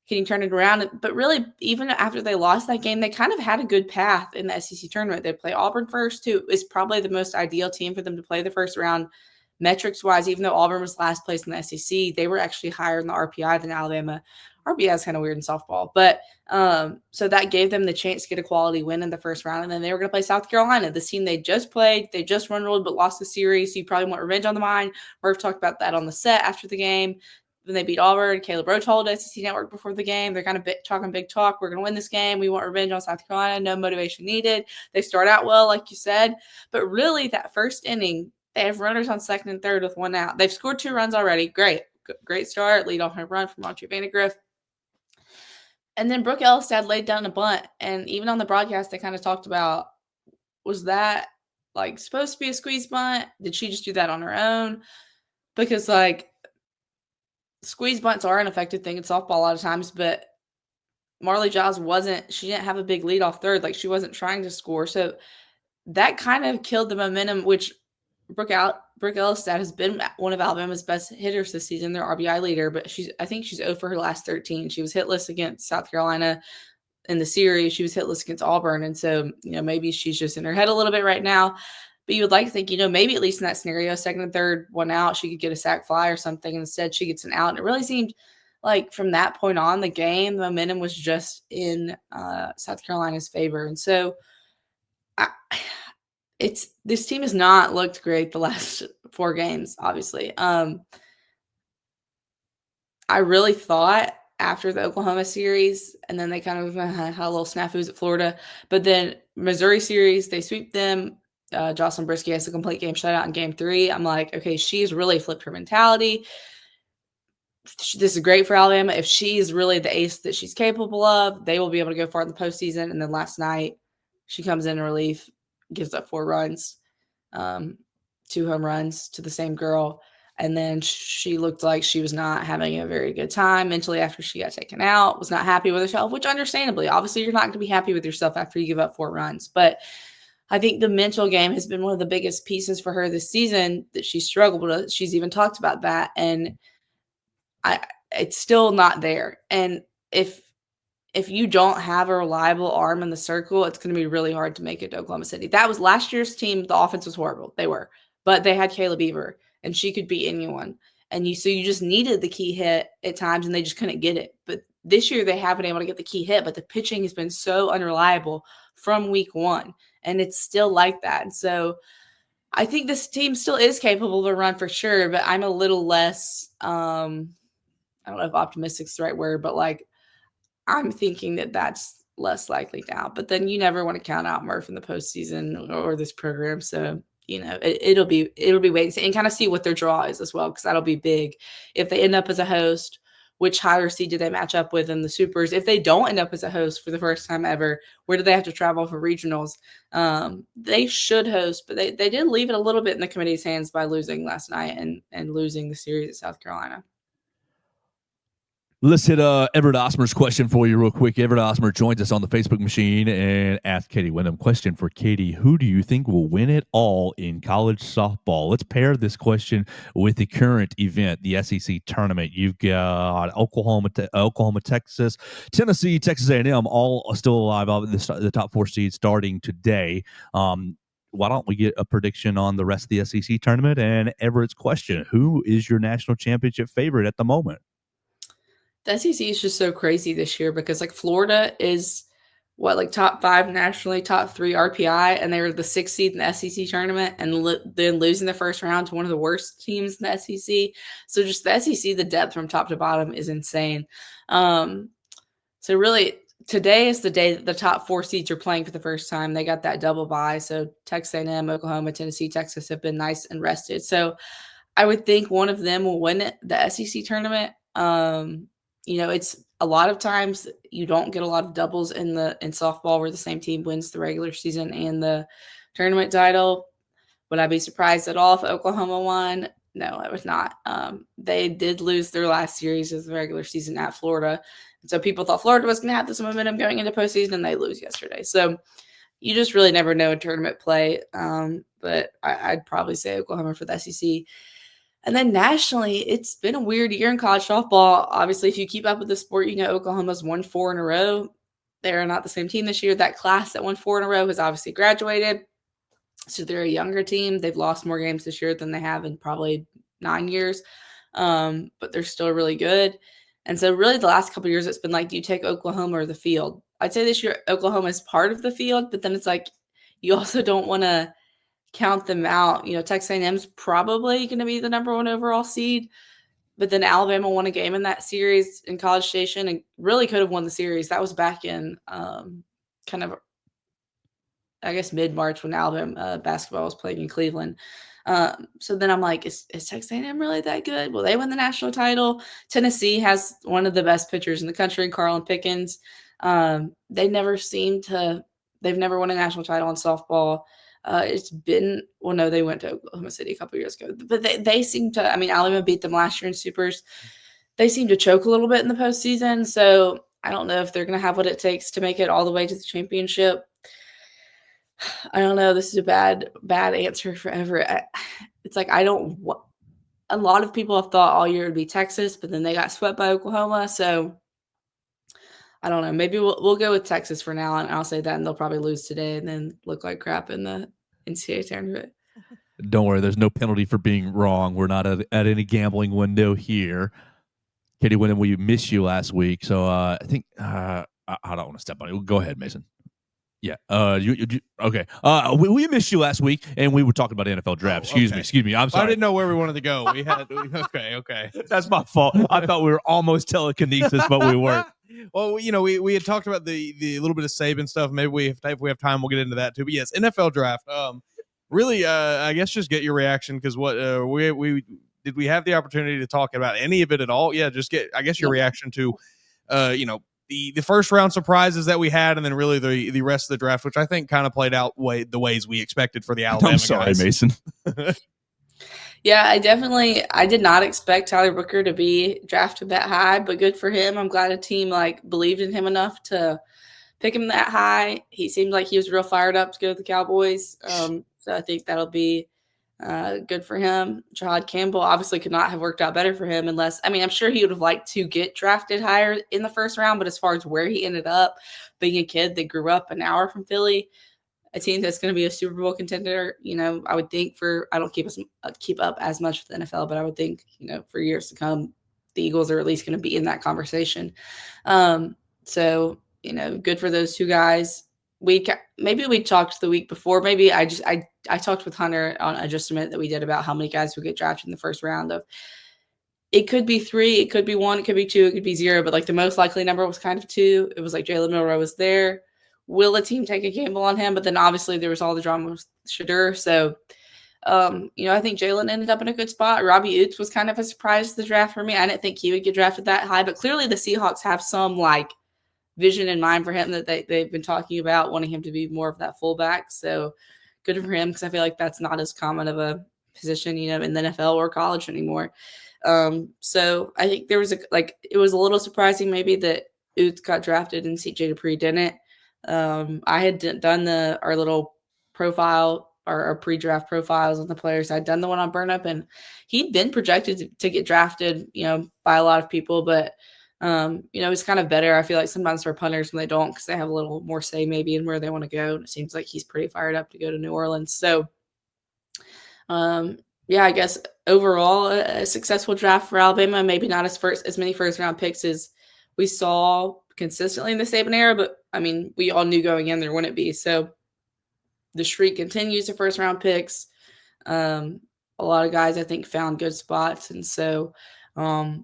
Can you turn it around? But really, even after they lost that game, they kind of had a good path in the SEC tournament. They play Auburn first, who is probably the most ideal team for them to play the first round. Metrics-wise, even though Auburn was last place in the SEC, they were actually higher in the RPI than Alabama. RPI is kind of weird in softball. But so that gave them the chance to get a quality win in the first round. And then they were going to play South Carolina, the team they just played. They just ruled but lost the series. So you probably want revenge on the mind. Murph talked about that on the set after the game. When they beat Auburn, Caleb Rowe told SEC Network before the game, they're kind of talking big talk. We're going to win this game. We want revenge on South Carolina. No motivation needed. They start out well, like you said. But really, that first inning, they have runners on second and third with 1 out. They've scored 2 runs already. Great start. Lead off home run from Montre Vandegrift. And then Brooke Elstad laid down a bunt. And even on the broadcast, they kind of talked about, was that supposed to be a squeeze bunt? Did she just do that on her own? Because squeeze bunts are an effective thing in softball a lot of times, but Marley Giles she didn't have a big lead off third. She wasn't trying to score. So that kind of killed the momentum, which Brooke Elstad has been one of Alabama's best hitters this season, their RBI leader, but I think she's 0 for her last 13. She was hitless against South Carolina in the series. She was hitless against Auburn. And so, maybe she's just in her head a little bit right now. But you would like to think, maybe at least in that scenario, second and third, 1 out, she could get a sac fly or something. Instead, she gets an out. And it really seemed like from that point on, the momentum was just in South Carolina's favor. And so this team has not looked great the last 4 games, obviously. I really thought after the Oklahoma series, and then they kind of had a little snafus at Florida, but then Missouri series, they sweep them. Jocelyn Brisky has a complete game shutout in game 3. I'm like, okay, she's really flipped her mentality. This is great for Alabama. If she's really the ace that she's capable of, they will be able to go far in the postseason. And then last night, she comes in relief, gives up 4 runs, 2 home runs to the same girl. And then she looked like she was not having a very good time mentally after she got taken out, was not happy with herself, which understandably, obviously you're not going to be happy with yourself after you give up 4 runs. But I think the mental game has been one of the biggest pieces for her this season that she struggled with. She's even talked about that. And it's still not there. And if you don't have a reliable arm in the circle, it's going to be really hard to make it to Oklahoma City. That was last year's team. The offense was horrible. They were. But they had Kayla Beaver, and she could beat anyone. And so you just needed the key hit at times, and they just couldn't get it. But this year they haven't been able to get the key hit, but the pitching has been so unreliable from week 1, and it's still like that. And so I think this team still is capable of a run for sure, but I'm a little less I don't know if optimistic is the right word, but like I'm thinking that that's less likely now. But then you never want to count out Murph in the postseason or this program. So, it'll be waiting to see and kind of see what their draw is as well, because that'll be big. If they end up as a host, which higher seed do they match up with in the supers? If they don't end up as a host for the first time ever, where do they have to travel for regionals? They should host, but they did leave it a little bit in the committee's hands by losing last night and losing the series at South Carolina. Let's hit Everett Osmer's question for you real quick. Everett Osmer joins us on the Facebook machine and asked Katie Windham. Question for Katie: who do you think will win it all in college softball? Let's pair this question with the current event, the SEC tournament. You've got Oklahoma, Texas, Tennessee, Texas A&M, all still alive. The top 4 seeds starting today. Why don't we get a prediction on the rest of the SEC tournament? And Everett's question: who is your national championship favorite at the moment? The SEC is just so crazy this year because like Florida is top 5 nationally, top 3 RPI, and they were the 6th seed in the SEC tournament and then losing the first round to one of the worst teams in the SEC. So just the SEC, the depth from top to bottom is insane. So really today is the day that the top 4 seeds are playing for the first time. They got that double bye. So Texas A&M, Oklahoma, Tennessee, Texas have been nice and rested. So I would think one of them will win the SEC tournament. It's a lot of times you don't get a lot of doubles in softball where the same team wins the regular season and the tournament title. Would I be surprised at all if Oklahoma won? No, I would not. They did lose their last series of the regular season at Florida. And so people thought Florida was going to have this momentum going into postseason, and they lose yesterday. So you just really never know in tournament play. But I'd probably say Oklahoma for the SEC. And then nationally, it's been a weird year in college softball. Obviously, if you keep up with the sport, Oklahoma's won 4 in a row. They're not the same team this year. That class that won 4 in a row has obviously graduated. So they're a younger team. They've lost more games this year than they have in probably 9 years. But they're still really good. And so really the last couple of years, it's been like, do you take Oklahoma or the field? I'd say this year Oklahoma is part of the field, but then it's like you also don't want to count them out. Texas A&M's probably going to be the number 1 overall seed, but then Alabama won a game in that series in College Station and really could have won the series. That was back in mid-March when Alabama basketball was playing in Cleveland. So then I'm like, is Texas A&M really that good? Will they win the national title? Tennessee has one of the best pitchers in the country, Carlin Pickens. They've never won a national title in softball. They went to Oklahoma City a couple years ago, but they seem to, Alabama beat them last year in supers. They seem to choke a little bit in the postseason. So I don't know if they're going to have what it takes to make it all the way to the championship. I don't know. This is a bad answer for Everett. It's like, a lot of people have thought all year it would be Texas, but then they got swept by Oklahoma. So I don't know. Maybe we'll go with Texas for now, and I'll say that, and they'll probably lose today and then look like crap in the NCAA tournament. Don't worry. There's no penalty for being wrong. We're not at any gambling window here. Katie Windham, we missed you last week, so I think I don't want to step on you. Go ahead, Mason. Yeah. Okay. We missed you last week, and we were talking about NFL draft. Excuse me. I'm sorry. I didn't know where we wanted to go. Okay. That's my fault. I thought we were almost telekinesis, but we weren't. Well, we had talked about the little bit of Saban stuff. Maybe if we have time, we'll get into that too. But yes, NFL draft. Really, I guess just get your reaction because what we did we have the opportunity to talk about any of it at all? Yeah, just get your reaction to the first round surprises that we had, and then really the rest of the draft, which I think kind of played out the ways we expected for the Alabama guys. I'm sorry, Mason. Yeah, I did not expect Tyler Booker to be drafted that high, but good for him. I'm glad a team believed in him enough to pick him that high. He seemed like he was real fired up to go to the Cowboys. So I think that'll be good for him. Jahad Campbell obviously could not have worked out better for him I'm sure he would have liked to get drafted higher in the first round, but as far as where he ended up, being a kid that grew up an hour from Philly, a team that's going to be a Super Bowl contender, I would think I don't keep up as much with the NFL, but I would think, for years to come, the Eagles are at least going to be in that conversation. So, good for those two guys. Maybe we talked the week before. Maybe I talked with Hunter on Adjustment that we did about how many guys would get drafted in the first round of it could be 3, it could be 1, it could be 2, it could be 0, but like the most likely number was kind of 2. It was like Jalen Milroe was there. Will a team take a gamble on him? But then obviously there was all the drama with Shadur. So, I think Jalen ended up in a good spot. Robbie Oots was kind of a surprise to the draft for me. I didn't think he would get drafted that high, but clearly the Seahawks have some like vision in mind for him that they've been talking about, wanting him to be more of that fullback. So good for him, because I feel like that's not as common of a position, in the NFL or college anymore. So I think there was it was a little surprising maybe that Oots got drafted and CJ Dupree didn't. I had done our little profile, our pre-draft profiles on the players. I'd done the one on Burn Up, and he'd been projected to get drafted, by a lot of people, but it's kind of better. I feel like sometimes for punters when they don't, because they have a little more say maybe in where they want to go. And it seems like he's pretty fired up to go to New Orleans. So, I guess overall a successful draft for Alabama. Maybe not as many first round picks as we saw consistently in the Saban era, but I mean, we all knew going in there wouldn't be. So the streak continues to first round picks. A lot of guys I think found good spots, and so I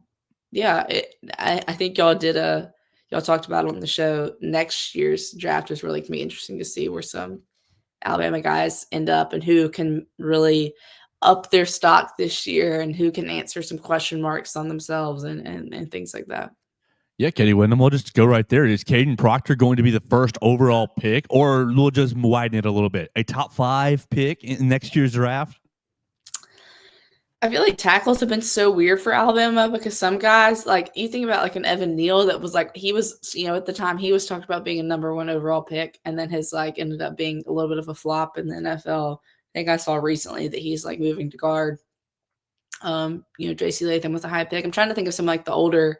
think y'all talked about it on the show. Next year's draft is really going to be interesting to see where some Alabama guys end up and who can really up their stock this year and who can answer some question marks on themselves and things like that. Yeah, Katie Windham, we'll just go right there. Is Caden Proctor going to be the first overall pick, or we'll just widen it a little bit? A top 5 pick in next year's draft? I feel like tackles have been so weird for Alabama, because some guys, like you think about like an Evan Neal that was like, he was, at the time he was talked about being a number 1 overall pick, and then his like ended up being a little bit of a flop in the NFL. I think I saw recently that he's like moving to guard. JC Latham was a high pick. I'm trying to think of some like the older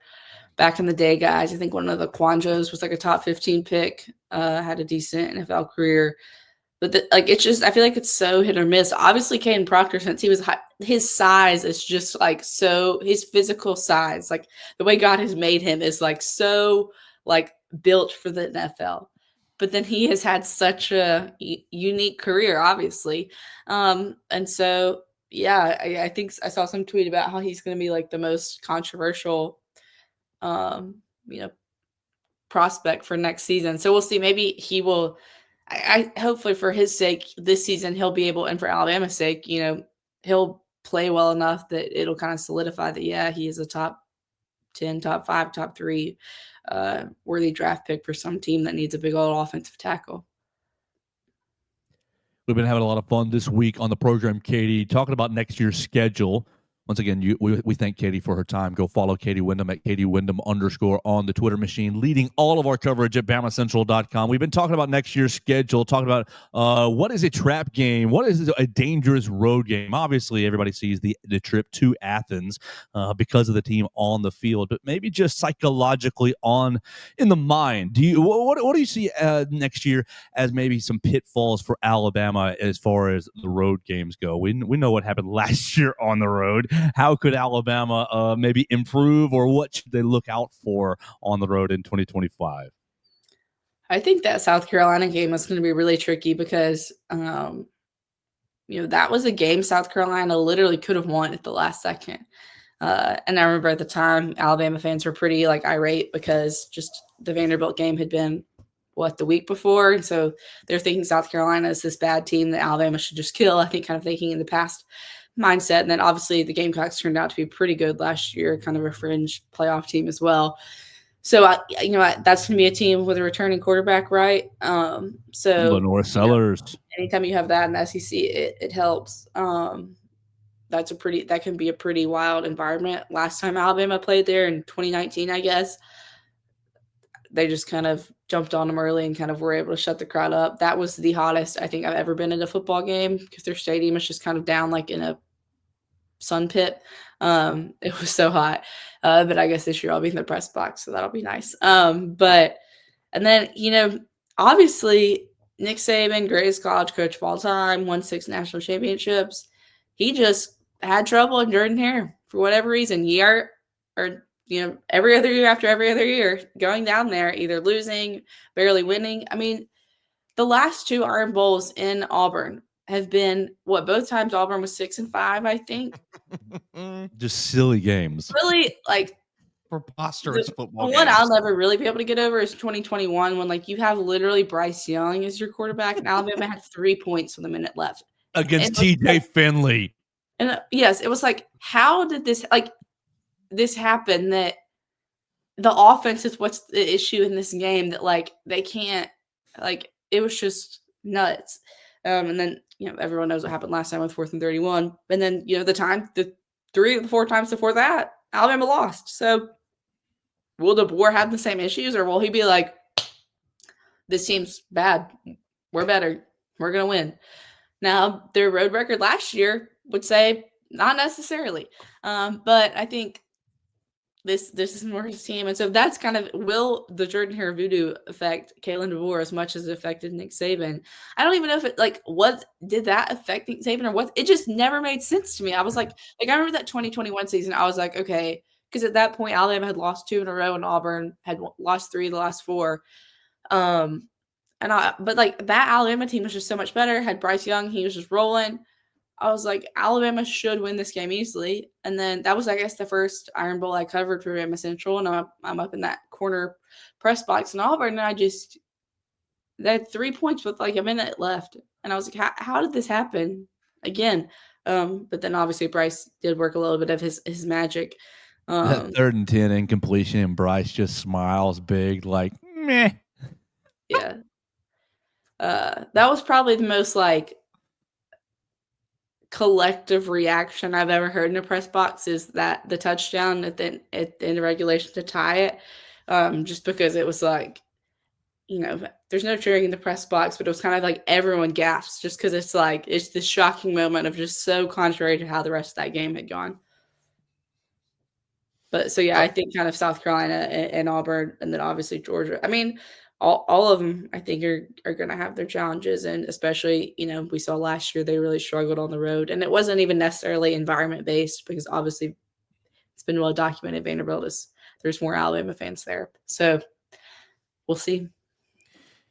back in the day guys. I think one of the Quanjos was like a top 15 pick, had a decent NFL career. But it's just, I feel like it's so hit or miss. Obviously, Caden Proctor, since he was high, his size is just like so, his physical size, like the way God has made him is like so like built for the NFL. But then he has had such a unique career, obviously. And so, I think I saw some tweet about how he's going to be like the most controversial prospect for next season. So we'll see. Maybe he will. I hopefully for his sake this season he'll be able, and for Alabama's sake, he'll play well enough that it'll kind of solidify that he is a top 10, top 5, top 3 worthy draft pick for some team that needs a big old offensive tackle. We've been having a lot of fun this week on the program, Katie, talking about next year's schedule. Once again, we thank Katie for her time. Go follow Katie Windham at @KatieWindham_ on the Twitter machine, leading all of our coverage at BamaCentral.com. We've been talking about next year's schedule, talking about what is a trap game, what is a dangerous road game. Obviously, everybody sees the trip to Athens because of the team on the field, but maybe just psychologically in the mind. What do you see next year as maybe some pitfalls for Alabama as far as the road games go? We know what happened last year on the road. How could Alabama maybe improve, or what should they look out for on the road in 2025? I think that South Carolina game is going to be really tricky because, that was a game South Carolina literally could have won at the last second. And I remember at the time, Alabama fans were pretty irate because just the Vanderbilt game had been the week before. And so they're thinking South Carolina is this bad team that Alabama should just kill. I think kind of thinking in the past mindset. And then obviously the Gamecocks turned out to be pretty good last year, kind of a fringe playoff team as well. So, that's going to be a team with a returning quarterback, right? So Lenore Sellers. Anytime you have that in the SEC, it helps. That can be a pretty wild environment. Last time Alabama played there in 2019, I guess, they just kind of jumped on them early and kind of were able to shut the crowd up. That was the hottest I think I've ever been in a football game, because their stadium is just kind of down like in a sun pit. It was so hot. But I guess this year I'll be in the press box, so that'll be nice. And then, obviously Nick Saban, greatest college coach of all time, won 6 national championships. He just had trouble in Jordan-Hare for whatever reason, every other year after every other year, going down there, either losing, barely winning. I mean, the last 2 Iron Bowls in Auburn have been both times Auburn was 6-5, I think. Just silly games. Really, like Preposterous the football one games. I'll never really be able to get over is 2021 when like you have literally Bryce Young as your quarterback and Alabama had 3 points with a minute left. Against And it was TJ like- Finley. And yes, it was like, how did this happen that the offense is what's the issue in this game that like they can't it was just nuts. And then everyone knows what happened last time with 4th and 31. And then the 3 or 4 times before that, Alabama lost. So will DeBoer have the same issues, or will he be like, this team's bad, we're better, we're gonna win? Now their road record last year would say not necessarily, but I think this is more his team, and so that's kind of, will the Jordan Hare voodoo affect Kalen DeBoer as much as it affected Nick Saban? I don't even know if it did that affect Nick Saban or what? It just never made sense to me. I was like I remember that 2021 season. I was like, okay, because at that point Alabama had lost 2 in a row and Auburn had lost 3 of the last 4. But that Alabama team was just so much better. Had Bryce Young, he was just rolling. I was like, Alabama should win this game easily. And then that was, I guess, the first Iron Bowl I covered for Bama Central. And I'm up in that corner press box in Auburn. And they had 3 points with like a minute left. And I was like, how did this happen again? But then obviously Bryce did work a little bit of his magic. That 3rd and 10 incompletion, and Bryce just smiles big, like, meh. Yeah. That was probably the most like collective reaction I've ever heard in a press box, is that the touchdown at the end of regulation to tie it. Just because it was like, there's no cheering in the press box, but it was kind of like everyone gasps just because it's this shocking moment of just so contrary to how the rest of that game had gone. But so yeah, I think kind of South Carolina and Auburn, and then obviously Georgia. I mean, all of them, I think, are going to have their challenges, and especially we saw last year they really struggled on the road, and it wasn't even necessarily environment based, because obviously it's been well documented Vanderbilt there's more Alabama fans there, so we'll see.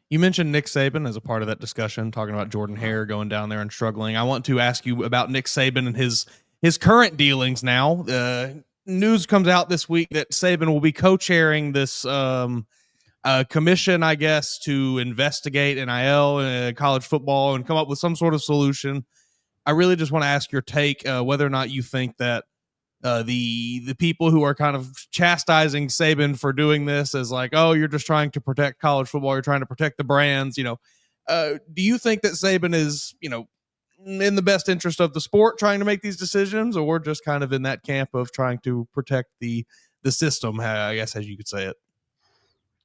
You mentioned Nick Saban as a part of that discussion, talking about Jordan Hare going down there and struggling. I want to ask you about Nick Saban and his current dealings now. News comes out this week that Saban will be co-chairing this commission, I guess, to investigate NIL, college football, and come up with some sort of solution. I really just want to ask your take, whether or not you think that the people who are kind of chastising Saban for doing this as like, oh, you're just trying to protect college football, you're trying to protect the brands, do you think that Saban is, in the best interest of the sport trying to make these decisions, or just kind of in that camp of trying to protect the system, I guess, as you could say it?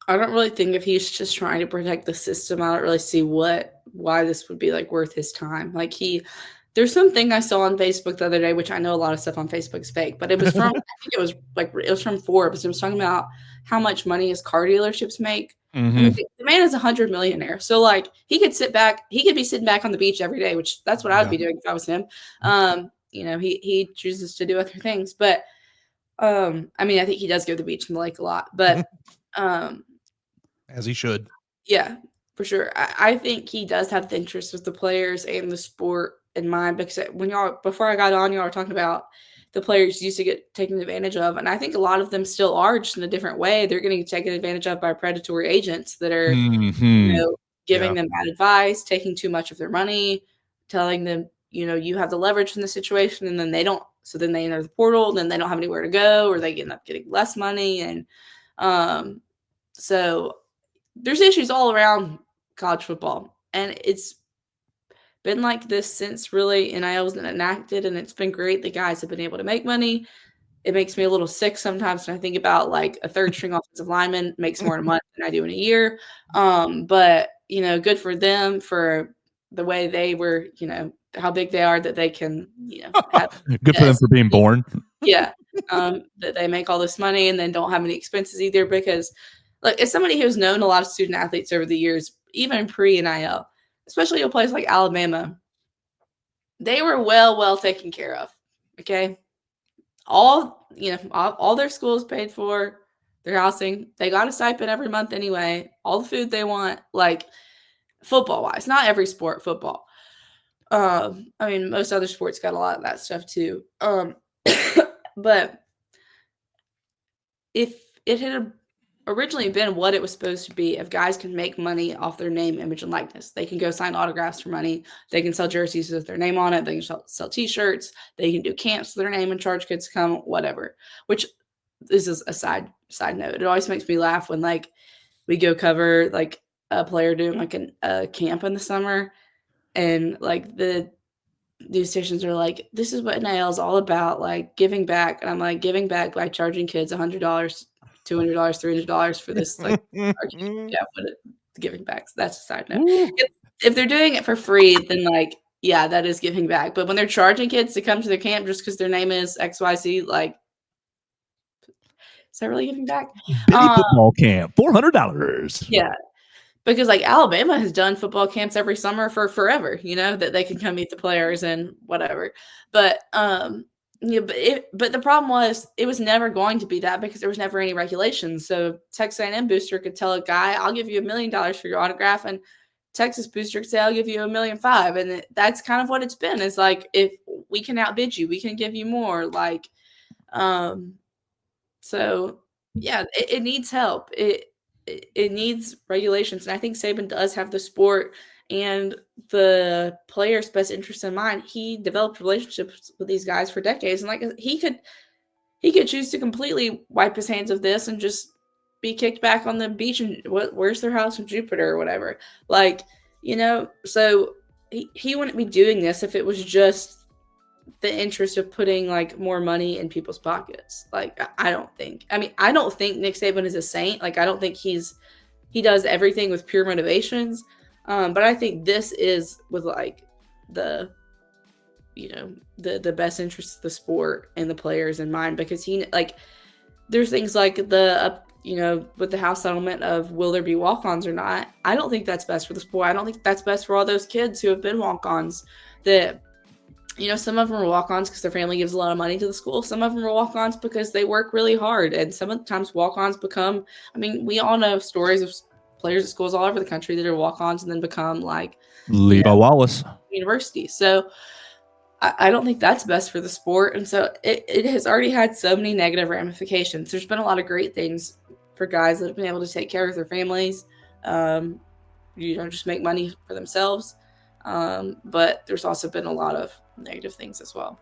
I don't really think if he's just trying to protect the system, I don't really see why this would be like worth his time. Like there's something I saw on Facebook the other day, which I know a lot of stuff on Facebook is fake, but it was from, I think it was from Forbes. It was talking about how much money his car dealerships make. Mm-hmm. I mean, the man is $100 millionaire. So like he could be sitting back on the beach every day, which that's what I would be doing if I was him. He chooses to do other things, but I mean, I think he does go to the beach and the lake a lot, but as he should. Yeah, for sure. I think he does have the interest of the players and the sport in mind, because before I got on, y'all were talking about the players used to get taken advantage of, and I think a lot of them still are, just in a different way. They're getting taken advantage of by predatory agents that are, giving them bad advice, taking too much of their money, telling them, you have the leverage in the situation, and then they don't. So then they enter the portal, and then they don't have anywhere to go, or they end up getting less money, and so there's issues all around college football, and it's been like this since really NIL was enacted, and it's been great. The guys have been able to make money. It makes me a little sick sometimes when I think about like a third string offensive lineman makes more in a month than I do in a year. But good for them for the way they were, how big they are, that they can, have, good for them for being born. Yeah. That they make all this money and then don't have any expenses either, because like, as somebody who's known a lot of student athletes over the years, even pre-NIL, especially a place like Alabama, they were well taken care of. Okay. All their schools paid for, their housing. They got a stipend every month anyway. All the food they want, like football wise, not every sport, football. I mean, most other sports got a lot of that stuff too. But if it had originally been what it was supposed to be, if guys can make money off their name, image, and likeness, they can go sign autographs for money. They can sell jerseys with their name on it. They can sell T-shirts. They can do camps with their name and charge kids to come, whatever. Which this is a side note. It always makes me laugh when like we go cover like a player doing like a camp in the summer, and like the news stations are like, this is what NIL is all about, like giving back. And I'm like, giving back by charging kids $100, $200, $300 for this, like, yeah, what giving back. So that's a side note. If they're doing it for free, then like, yeah, that is giving back. But when they're charging kids to come to their camp just because their name is XYZ, like, is that really giving back? Bitty football camp, $400. Yeah. Because like Alabama has done football camps every summer for forever, you know, that they can come meet the players and whatever. But yeah, but the problem was it was never going to be that because there was never any regulations. So Texas A&M booster could tell a guy, "I'll give you $1 million for your autograph," and Texas booster could say, "I'll give you $1.5 million," and that's kind of what it's been. It's like, if we can outbid you, we can give you more. Like, so yeah, it needs help. It needs regulations. And I think Saban does have the sport and the players' best interest in mind. He developed relationships with these guys for decades. And like, he could choose to completely wipe his hands of this and just be kicked back on the beach and where's their house in Jupiter or whatever. Like, you know, so he wouldn't be doing this if it was just the interest of putting like more money in people's pockets. Like, I don't think Nick Saban is a saint. Like, I don't think he does everything with pure motivations. But I think this is with like the, you know, the best interests of the sport and the players in mind, because he, like, there's things like you know, with the House settlement of will there be walk-ons or not. I don't think that's best for the sport. I don't think that's best for all those kids who have been walk-ons that, you know, some of them are walk-ons because their family gives a lot of money to the school. Some of them are walk-ons because they work really hard. And sometimes walk-ons become, I mean, we all know stories of players at schools all over the country that are walk-ons and then become like Levi Wallace university. So I don't think that's best for the sport. And so it has already had so many negative ramifications. There's been a lot of great things for guys that have been able to take care of their families, you know, just make money for themselves. But there's also been a lot of negative things as well.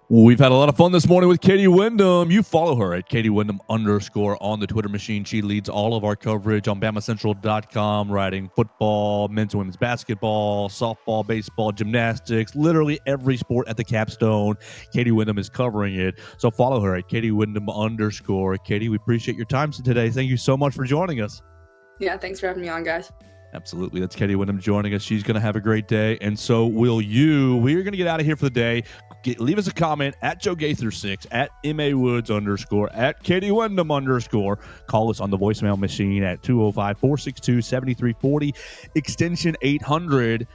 We've had a lot of fun this morning with Katie Windham. You follow her at Katie Windham _ on the Twitter machine. She leads all of our coverage on BamaCentral.com, writing football, men's and women's basketball, softball, baseball, gymnastics, literally every sport at the capstone. Katie Windham is covering it. So follow her at Katie Windham _ Katie, we appreciate your time today. Thank you so much for joining us. Yeah, thanks for having me on, guys. Absolutely. That's Katie Windham joining us. She's going to have a great day, and so will you. We're going to get out of here for the day. Leave us a comment at Joe Gaither 6, at MA Woods _ at Katie Windham _ Call us on the voicemail machine at 205-462-7340, extension 800.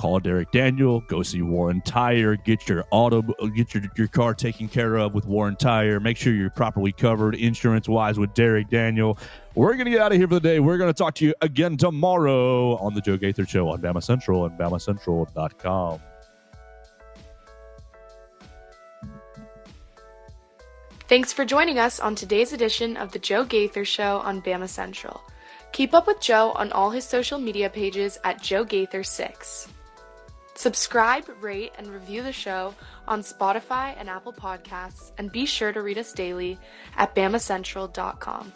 Call Derek Daniel. Go see Warren Tire. Get your car taken care of with Warren Tire. Make sure you're properly covered insurance-wise with Derek Daniel. We're going to get out of here for the day. We're going to talk to you again tomorrow on the Joe Gaither Show on Bama Central and BamaCentral.com. Thanks for joining us on today's edition of the Joe Gaither Show on Bama Central. Keep up with Joe on all his social media pages at Joe Gaither 6. Subscribe, rate, and review the show on Spotify and Apple Podcasts, and be sure to read us daily at BamaCentral.com.